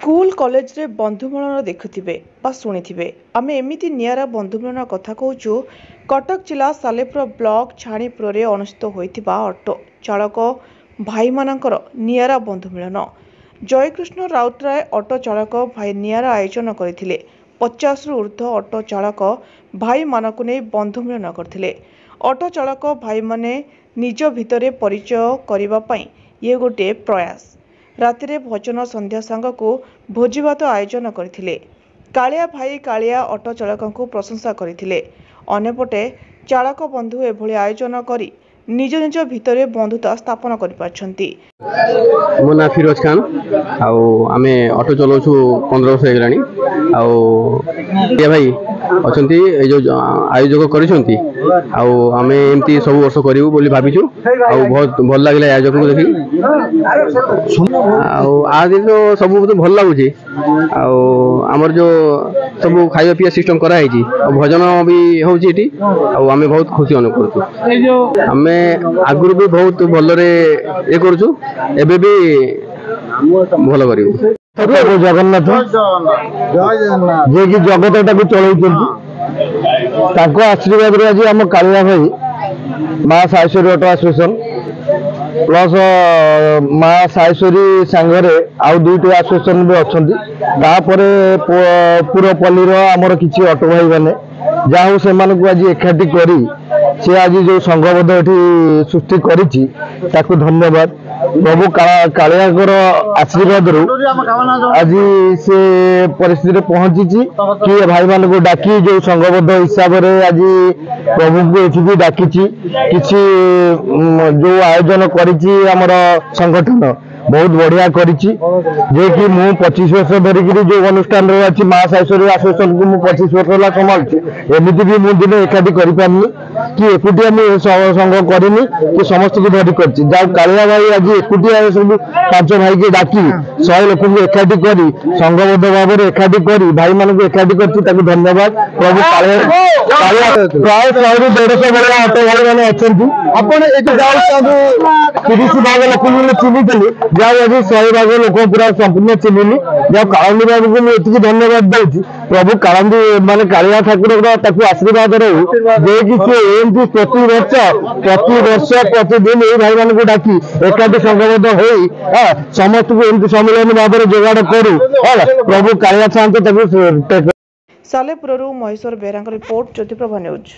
School college रे बंधु मिलन देखुथिबे बा सुनिथिबे आमे एमिति नियारा बंधु मिलन कथा कहूचु। कटक जिला सालेपुर ब्लॉक छाणीपुर रे अनुष्ठित होइथिबा ऑटो चालक भाई मानकर नियारा बंधु मिलन। जयकृष्ण राउतराय ऑटो चालक भाई नियारा आयोजन करथिले। 50 रु ऊर्ध्व ऑटो चालक भाई मानकु नै बंधु मिलन करथिले। ऑटो चालक भाई माने निज भितरे परिचय करिबा पई ये गोटे प्रयास। रातिरे भोजन संध्या सांगकु भोजीभात आयोजन करथिले। कालिया भाई कालिया ऑटो चालक को प्रशंसा करथिले। अन्यपटे चालक बंधु एभली आयोजन करी निज निज भितरे बंधुता स्थापन करि पाछंती। मो ना फिरोज खान आमे ऑटो चलाउछु 15 वर्ष हेगलानी ये भाई अछंती ए जो आयोजक करिसंती आमे एमती सब वर्ष करिवु बोली भाबिछु बहुत भल लागले आयोजक को देखि आज तो सब तो भल लागुची आमर जो सब खाଇବା पिया सिस्टम करा है भजन भी होची एटी आमे बहुत खुशी अनुभव करछु। आमे आगुरु भी बहुत भलरे ए करछु एबे भी भल करिवु। जगन्नाथ जे कि जगत चलाउछंती ताको आशीर्वाद रे आज हम कालिया भाई मां साइश्वरी ऑटो एसोसिएशन प्लस मां साइश्वरी संघरे आउ दुईटी एसोसिएशन भी अच्छी पुरपल्ली आमर किसी ऑटो भाई मैंने जहाँ से आज एकाठी करी से आज जो संघबद्ध ये सृष्टि करी धन्यवाद। प्रभु कालियाकर आशीर्वाद रु आज से परिस्थिति पहुंची कि भाई मान को डाकी जो संघबद्ध हिसाब से आज प्रभु को ये डाकी किसी जो आयोजन करिछि हमर संगठन बहुत बढ़िया करिछि जे कि मु 25 वर्ष धरिक जो अनुष्ठान रे अछि मां साइश्वरी एसोसिएशन को मु 25 वर्ष ला संभालछि एमिति भी मु दिन एकाठी करि पारनी कि एकुटिया मु संघ करिनी कि समस्त को धरि करछि जा कालिया भाई आज एकुटिया सब 5 भाई के डाकी 100 लोक को एकाठी करी संघबद्ध भाव रे एकाठी करी भाई मान को एकाठी करछि ताकू धन्यवाद। प्रभु कालिया प्राय 100 रु 150 बड़ा ऑटो भाई माने अछंती आपण ए जाउ सब 30 भाग लोक को चिन्हितली जहाँ आज 100 भाग लोक पूरा संपूर्ण चिन्हनी जहाँ कालंदी बाबू को मुझे धन्यवाद दूसरी। प्रभु कालंदी माने कालिया ठाकुर आशीर्वाद रहू जे कि से प्रति वर्ष प्रतिदिन ये भाई मान को डाकी एकाठी संघबद्ध हो समस्त को एमती सम्मेलन भाव में जोगाड़ करू प्रभु कालिया चाहते। सालेपुरु महेश्वर बेहरा रिपोर्ट ज्योतिप्रभा न्यूज।